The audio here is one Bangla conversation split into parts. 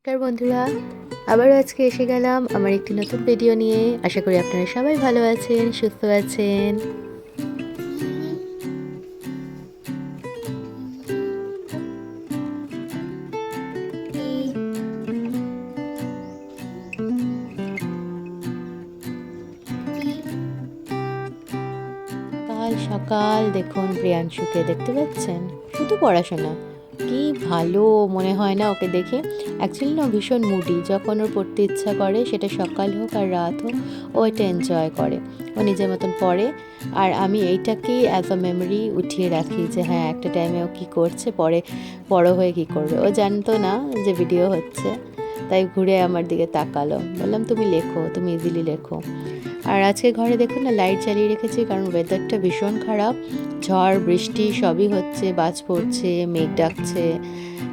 নমস্কার বন্ধুরা, আবারও আজকে এসে গেলাম আমার একটি নতুন ভিডিও নিয়ে। আশা করি আপনারা সবাই ভালো আছেন, সুস্থ আছেন। কাল সকাল দেখুন প্রিয়াংশুকে দেখতে পাচ্ছেন, শুধু পড়াশোনা। কি ভালো মনে হয় না ওকে দেখে। অ্যাকচুয়ালি না ভীষণ মুডি, যখন ওর পড়তে ইচ্ছা করে সেটা সকাল হোক আর রাত হোক, ও এটা এনজয় করে, ও নিজের মতন পড়ে। আর আমি এইটাকেই অ্যাজ আ মেমোরি উঠিয়ে রাখি যে হ্যাঁ একটা টাইমে ও কী করছে, পরে বড় হয়ে কী করবে। ও জানতো না যে ভিডিও হচ্ছে, তাই ঘুরে আমার দিকে তাকালো। বললাম তুমি লেখো, তুমি ইজিলি লেখো। আর আজকে ঘরে দেখুন না লাইট জ্বালিয়ে রেখেছি, কারণ ওয়েদারটা ভীষণ খারাপ, ঝড় বৃষ্টি সবই হচ্ছে, বাজ পড়ছে, মেঘ ডাকছে,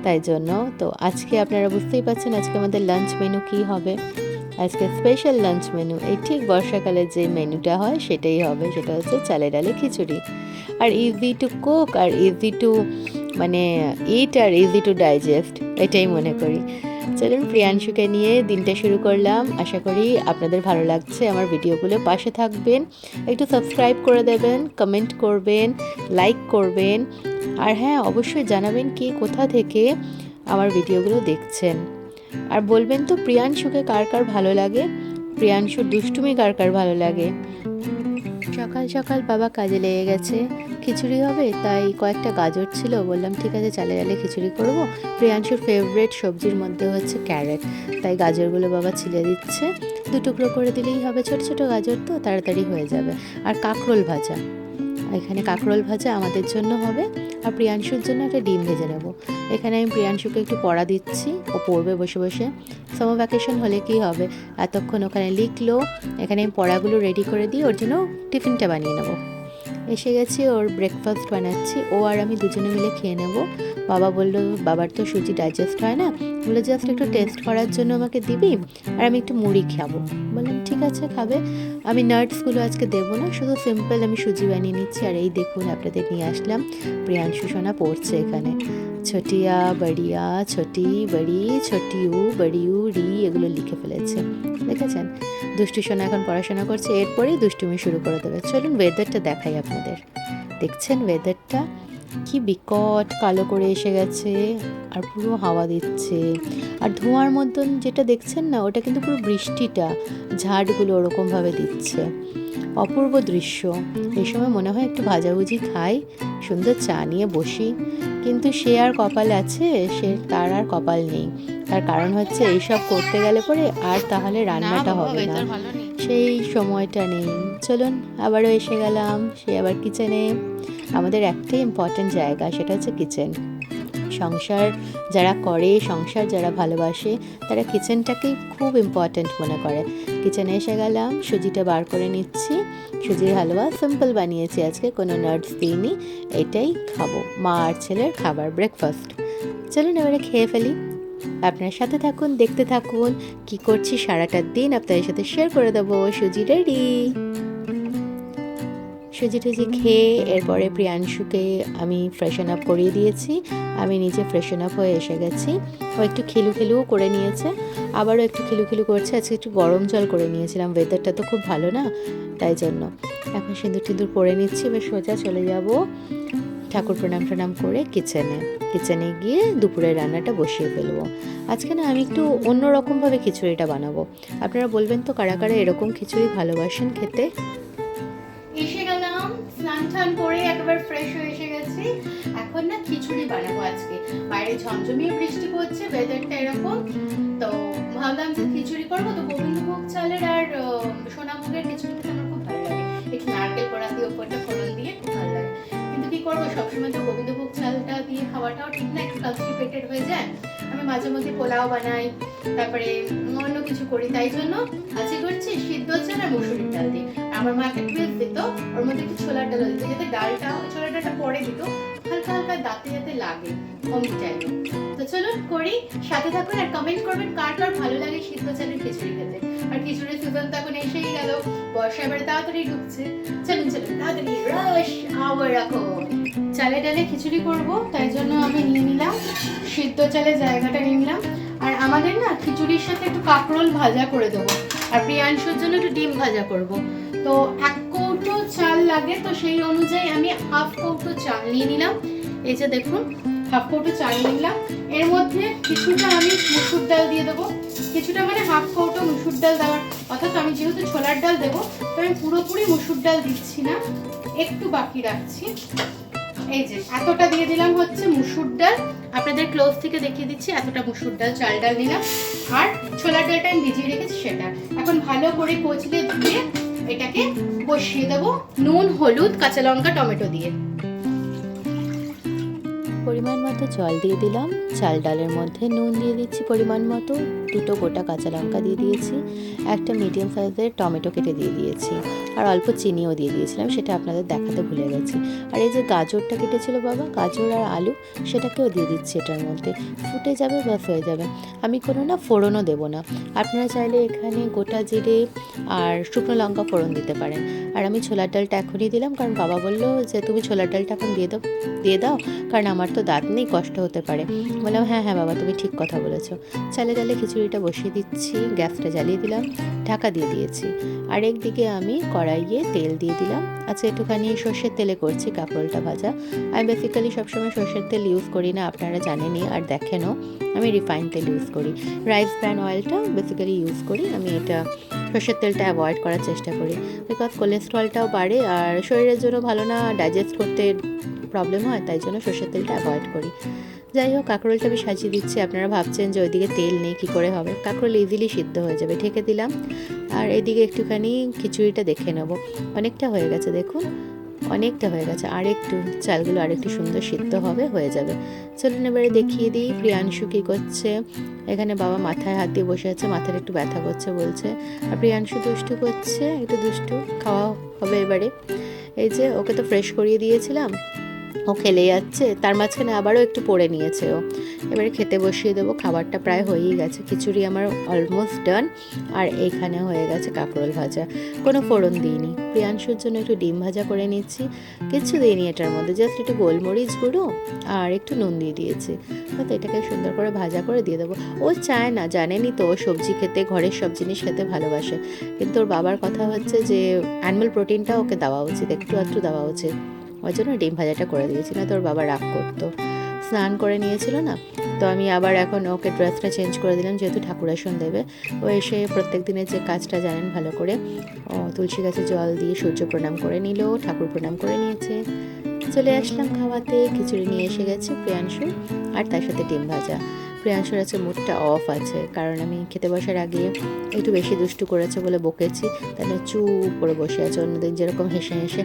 তাই জন্য। তো আজকে আপনারা বুঝতেই পারছেন আজকে আমাদের লাঞ্চ মেনু কী হবে। আজকে স্পেশাল লাঞ্চ মেনু, এই ঠিক বর্ষাকালে যে মেনুটা হয় সেটাই হবে, সেটা হচ্ছে চালে ডালে খিচুড়ি। আর ইজি টু কুক আর ইজি টু মানে ইট আর ইজি টু ডাইজেস্ট, এটাই মনে করি। চলুন প্রিয়াংশুকে নিয়ে দিনটা শুরু করলাম। আশা করি আপনাদের ভালো লাগছে আমার ভিডিওগুলো। পাশে থাকবেন, একটু সাবস্ক্রাইব করে দেবেন, কমেন্ট করবেন, লাইক করবেন, আর হ্যাঁ অবশ্যই জানাবেন কে কোথা থেকে আমার ভিডিওগুলো দেখছেন। আর বলবেন তো প্রিয়াংশুকে কার কার ভালো লাগে, প্রিয়াংশুর দুষ্টুমি কার কার ভালো লাগে। সকাল সকাল বাবা কাজে লেগে গেছে, খিচুড়ি হবে তাই কয়েকটা গাজর ছিল, বললাম ঠিক আছে চালে ডালে খিচুড়ি করব। প্রিয়াংশুর ফেভারিট সবজির মধ্যে হচ্ছে ক্যারেট, তাই গাজরগুলো বাবা ছিলে দিচ্ছে। দু টুকরো করে দিলেই হবে, ছোট ছোট গাজর তো তাড়াতাড়ি হয়ে যাবে। আর কাঁকরোল ভাজা, এখানে কাঁকরোল ভাজা আমাদের জন্য হবে, আর প্রিয়াংশুর জন্য একটা ডিম ভেজে নেব। এখানে আমি প্রিয়াংশুকে একটু পড়া দিচ্ছি, ও পড়বে বসে বসে। সামার ভ্যাকেশন হলে কি হবে, এতক্ষণ ওখানে লিখলো, এখানে আমি পড়াগুলো রেডি করে দিই, ওর জন্য টিফিনটা বানিয়ে নেবো। এসে গেছি, ওর ব্রেকফাস্ট বানাচ্ছি, ও আর আমি দুজনে মিলে খেয়ে নেব। বাবা বললো বাবার তো সুজি ডাইজেস্ট হয় না, বলে জাস্ট একটু টেস্ট করার জন্য আমাকে দিবি, আর আমি একটু মুড়ি খাবো। বললাম ঠিক আছে খাবে। আমি নাটসগুলো আজকে দেবো না, শুধু সিম্পল আমি সুজি বানিয়ে নিচ্ছি। আর এই দেখুন আপনাদের নিয়ে আসলাম প্রিয়াংশু সোনা পড়ছে এখানে, ছোটিয়া বড়িয়া, ছোটি বড়ি, ছোটি উ বড়ি উ রি, এগুলো লিখে ফেলেছে, দেখেছেন। দুষ্টু সোনা এখন পড়াশোনা করছে, এরপরেই দুষ্টুমি শুরু করে দেবে। চলুন ওয়েদারটা দেখাই আপনাদের। দেখছেন ওয়েদারটা কি বিকট কালো করে এসে গেছে, আর পুরো হাওয়া দিচ্ছে। আর ধোঁয়ার মতন যেটা দেখছেন না, ওটা কিন্তু পুরো বৃষ্টিটা, ঝাড়গুলো ওরকমভাবে দিচ্ছে। অপূর্ব দৃশ্য। এই সময় মনে হয় একটু ভাজাভুজি খাই, সুন্দর চা নিয়ে বসি, কিন্তু সে আর কপাল আছে, তার আর কপাল নেই। তার কারণ হচ্ছে এইসব করতে গেলে পরে আর তাহলে রান্নাটা হবে না, সেই সময়টা নেই। চলুন আবারও এসে গেলাম সে আবার কিচেনে। আমাদের একটাই ইম্পর্ট্যান্ট জায়গা, সেটা হচ্ছে কিচেন। সংসার যারা করে, সংসার যারা ভালোবাসে, তারা কিচেনটাকেই খুব ইম্পর্ট্যান্ট মনে করে। কিচেনে এসে গেলাম, সুজিটা বার করে নিচ্ছি। সুজির হালুয়া সিম্পল বানিয়েছি আজকে, কোনো নাটস দিইনি। এটাই খাবো, মা আর ছেলের খাবার, ব্রেকফাস্ট। চলুন এবারে খেয়ে ফেলি। আপনার সাথে থাকুন, দেখতে থাকুন কি করছি সারাটা দিন, আপনাদের সাথে শেয়ার করে দেবো। সুজি রেডি। সুজি টুজি খেয়ে এরপরে প্রিয়াংশুকে আমি ফ্রেশন আপ করিয়ে দিয়েছি, আমি নিজে ফ্রেশন আপ হয়ে এসে গেছি। ও একটু খিলুখিলুও করে নিয়েছে, আবারও একটু খিলুখিলু করছে। আজকে একটু গরম জল করে নিয়েছিলাম, ওয়েদারটা তো খুব ভালো না, তাই জন্য। এখন সিঁদুর টিঁদুর পরে নিচ্ছি, এবার সোজা চলে যাব ঠাকুর প্রণাম করে কিচেনে গিয়ে দুপুরের রান্নাটা বসিয়ে ফেলবো। আজকে না আমি একটু অন্যরকমভাবে খিচুড়িটা বানাবো। আপনারা বলবেন তো কারা কারা এরকম খিচুড়ি ভালোবাসেন খেতে। এসে গেলাম, স্নান টান করে একবার ফ্রেশ হয়ে এসে গেছি। এখন না খিচুড়ি বানাবো আজকে, বাইরে ঝমঝমিয়ে বৃষ্টি পড়ছে, ওয়েদারটা এরকম, তো ভাবলাম যে খিচুড়ি করবো। তো গোবিন্দভোগ চালের আর সোনামুগের খিচুড়ি খেতে আমার খুব ভালো লাগে, একটু নারকেল কোড়া দিয়ে ওপরটা ফোড়ন দিয়ে খুব ভালো লাগে। কিন্তু কি করবো, সবসময় তো গোবিন্দভোগ চালটা দিয়ে খাওয়াটাও ঠিক না, একটু কনস্টিপেটেড হয়ে যায়। আমি মাঝে মধ্যে পোলাও বানাই, তারপরে অন্য কিছু করি, তাই জন্য আজকে করছি সিদ্ধ চাল আর মুসুরির ডাল দিয়ে। আমার মা একটা টুইস্ট দিত, ওর মধ্যে একটু ছোলার ডাল দিত, যাতে ডালটা, ছোলার ডালটা পরে দিত, হালকা হালকা দাঁতে যাতে লাগে অমনি টাইমে। তো চলুন করি, সাথে থাকুন আর কমেন্ট করবেন কার কার ভালো লাগে সিদ্ধ চালের খিচুড়ি খেতে। আর খিচুড়ির সিজন তো এখন এসেই গেল, বর্ষা এবারে তাড়াতাড়ি ঢুকছে। চলুন তাড়াতাড়ি রস আওয়ার রাখো। চালে ডালে খিচুড়ি করব, তাই জন্য আমি নিয়ে নিলাম সিদ্ধ চালের জায়গাটা নিয়ে নিলাম। আর আমাদের না খিচুড়ির সাথে একটু কাঁকরোল ভাজা করে দেবো, আর প্রিয়াংশুর জন্য একটু ডিম ভাজা করব। তো 1 কৌটো চাল লাগে, তো সেই অনুযায়ী আমি 1/2 কৌটো চাল নিয়ে নিলাম। এই যে দেখুন 1/2 কৌটো চাল নিলাম। এর মধ্যে কিছুটা আমি মুসুর ডাল দিয়ে দেবো, কিছুটা মানে 1/2 কৌটো মুসুর ডাল দেওয়ার, অর্থাৎ আমি যেহেতু ছোলার ডাল দেবো তো আমি পুরোপুরি মুসুর ডাল দিচ্ছি না, একটু বাকি রাখছি। এই যে এতটা দিয়ে দিলাম হচ্ছে মুসুর ডাল, আপনাদের ক্লোজ থেকে দেখিয়ে দিচ্ছি। এতটা মুসুর ডাল চাল ডাল নিলাম, আর ছোলার ডালটা আমি ভিজিয়ে রেখেছি সেটা। এখন ভালো করে কচলে ধুয়ে এটাকে বসিয়ে দেবো নুন, হলুদ, কাঁচা লঙ্কা, টমেটো দিয়ে। পরিমাণ মতো জল দিয়ে দিলাম, চাল ডালের মধ্যে নুন দিয়ে দিচ্ছি পরিমাণ মতো, 2টো গোটা কাঁচা লঙ্কা দিয়ে দিয়েছি, একটা মিডিয়াম সাইজের টমেটো কেটে দিয়ে দিয়েছি, আর অল্প চিনিও দিয়ে দিয়েছিলাম, সেটা আপনাদের দেখাতে ভুলে গেছি। আর এই যে গাজরটা কেটেছিল বাবা, গাজর আর আলু, সেটাকেও দিয়ে দিচ্ছি এটার মধ্যে। ফুটে যাবে, বাস হয়ে যাবে। আমি কোনো না ফোড়নও দেবো না, আপনারা চাইলে এখানে গোটা জিরে আর শুকনো লঙ্কা ফোড়ন দিতে পারেন। আর আমি ছোলার ডালটা এখনই দিলাম, কারণ বাবা বললো যে তুমি ছোলার ডালটা এখন দিয়ে দাও, কারণ আমার তো দাঁত নেই, কষ্ট হতে পারে। বললাম হ্যাঁ হ্যাঁ বাবা, তুমি ঠিক কথা বলেছো। চালে ডালে খিচুড়িটা বসিয়ে দিচ্ছি, গ্যাসটা জ্বালিয়ে দিলাম, ঢাকা দিয়ে দিয়েছি। আর একদিকে আমি কড়াইয়ে তেল দিয়ে দিলাম। আচ্ছা, একটুখানি সর্ষের তেলে করছি কাঁকরোলটা ভাজা। আমি বেসিক্যালি সবসময় সর্ষের তেল ইউজ করি না, আপনারা জানেনই আর দেখেনও, আমি রিফাইন তেল ইউজ করি। রাইস ব্র্যান অয়েলটা বেসিক্যালি ইউজ করি আমি, এটা সর্ষের তেলটা অ্যাভয়েড করার চেষ্টা করি, বিকজ কোলেস্ট্রলটাও বাড়ে আর শরীরের জন্য ভালো না, ডাইজেস্ট করতে প্রবলেম হয়, তাই জন্য সর্ষের তেলটা অ্যাভয়েড করি। যাই হোক, কাঁকরোলটা আমি সাজিয়ে দিচ্ছি। আপনারা ভাবছেন যে ওইদিকে তেল নেই, কী করে হবে? কাঁকরোল ইজিলি সিদ্ধ হয়ে যাবে, ঢেকে দিলাম। আর এদিকে একটুখানি খিচুড়িটা দেখে নেব, অনেকটা হয়ে গেছে দেখুন, অনেকটা হয়ে গেছে, আর একটু চালগুলো আর একটু সুন্দর সিদ্ধ হবে, হয়ে যাবে। চলুন এবারে দেখিয়ে দিই প্রিয়াংশু কী করছে। এখানে বাবা মাথায় হাত দিয়ে বসে আছে, মাথার একটু ব্যথা করছে বলছে, আর প্রিয়াংশু দুষ্টু করছে, একটু দুষ্টু, খাওয়া হবে এবারে। এই যে ওকে তো ফ্রেশ করিয়ে দিয়েছিলাম, ও খেলে যাচ্ছে, তার মাঝখানে আবারও একটু পড়ে নিয়েছে ও। এবারে খেতে বসিয়ে দেবো, খাবারটা প্রায় হয়েই গেছে, খিচুড়ি আমার অলমোস্ট ডান। আর এইখানে হয়ে গেছে কাঁকরোল ভাজা, কোনো ফোড়ন দিইনি। প্রিয়াংশুর জন্য একটু ডিম ভাজা করে নিচ্ছি, কিছু দিইনি এটার মধ্যে, জাস্ট একটু গোলমরিচ গুঁড়ো আর একটু নুন দিয়ে দিয়েছি। তো এটাকে সুন্দর করে ভাজা করে দিয়ে দেবো। ও চায় না, জানেনই তো, ও সবজি খেতে, ঘরের সব জিনিস খেতে ভালোবাসে, কিন্তু ওর বাবার কথা হচ্ছে যে অ্যানিমাল প্রোটিনটা ওকে দেওয়া উচিত, একটু একটু দেওয়া উচিত, ওই জন্য ডিম ভাজাটা করে দিয়েছি, না তোর বাবা রাগ করতো। স্নান করে নিয়েছিল না, তো আমি আবার এখন ওকে ড্রেসটা চেঞ্জ করে দিলাম, যেহেতু ঠাকুর আসন দেবে। ও এসে প্রত্যেক দিনের যে কাজটা জানেন ভালো করে, ও তুলসী গাছে জল দিয়ে সূর্য প্রণাম করে নিল, ঠাকুর প্রণাম করে নিয়েছে। চলে আসলাম খাওয়াতে, খিচুড়ি নিয়ে এসে গেছে প্রিয়াংশু, আর তার সাথে ডিম ভাজা। প্রিয়াংশুর আছে মুডটা অফ আছে, কারণ আমি খেতে বসার আগে একটু বেশি দুষ্টু করেছে বলে বকেছি, তাহলে চুপ করে বসে আছে। অন্যদিন যেরকম হেসে হেসে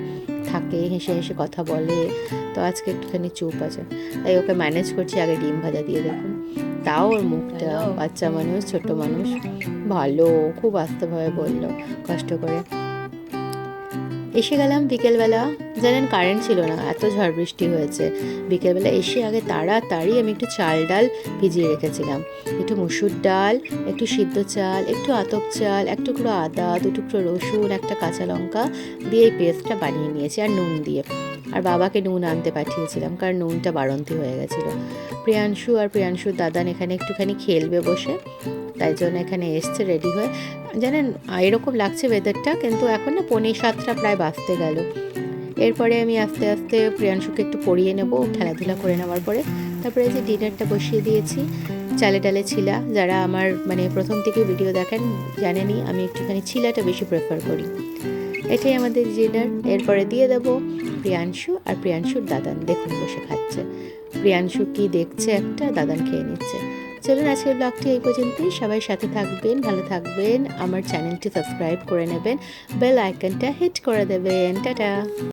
থাকে, হেসে হেসে কথা বলে, তো আজকে একটুখানি চুপ আছে, তাই ওকে ম্যানেজ করছি। আগে ডিম ভাজা দিয়ে দেখুন, তাও ওর মুখটা, বাচ্চা মানুষ, ছোট মানুষ, ভালো, খুব আস্তেভাবে বললো, কষ্ট করে। এসে গেলাম বিকেলবেলা, জানেন কারেন্ট ছিল না, এত ঝড় বৃষ্টি হয়েছে। বিকেলবেলা এসে আগে তাড়াতাড়ি আমি একটু চাল ডাল ভিজিয়ে রেখেছিলাম, একটু মুসুর ডাল, একটু সিদ্ধ চাল, একটু আতপ চাল, এক টুকরো আদা, 2 টুকরো রসুন, একটা কাঁচা লঙ্কা দিয়ে এই পেস্টটা বানিয়ে নিয়েছি, আর নুন দিয়ে। আর বাবাকে নুন আনতে পাঠিয়েছিলাম, কারণ নুনটা বাড়ন্তি হয়ে গেছিলো। প্রিয়াংশু আর প্রিয়াংশুর দাদান এখানে একটুখানি খেলবে বসে, তাই জন্য এখানে এসছে রেডি হয়ে। জানেন এরকম লাগছে ওয়েদারটা, কিন্তু এখন না 6:45 প্রায় বাজতে গেল। এরপরে আমি আস্তে আস্তে প্রিয়াংশুকে একটু পড়িয়ে নেব, খেলাধুলা করে নেওয়ার পরে। তারপরে যে ডিনারটা বসিয়ে দিয়েছি, চালে ডালে ছিলা। যারা আমার মানে প্রথম থেকে ভিডিও দেখেন জানেনই আমি একটুখানি ছিলাটা বেশি প্রেফার করি। এটাই আমাদের ডিনার। এরপরে দিয়ে দেবো প্রিয়াংশু আর প্রিয়াংশুর দাদান, দেখুন বসে খাচ্ছে। প্রিয়াংশু কি দেখছে একটা, দাদান খেয়ে নিচ্ছে। চলুন আজকের ব্লগটি এই পর্যন্তই। সবাই সাথে থাকবেন, ভালো থাকবেন, আমার চ্যানেলটি সাবস্ক্রাইব করে নেবেন, বেল আইকনটা হিট করে দেবেন। টাটা।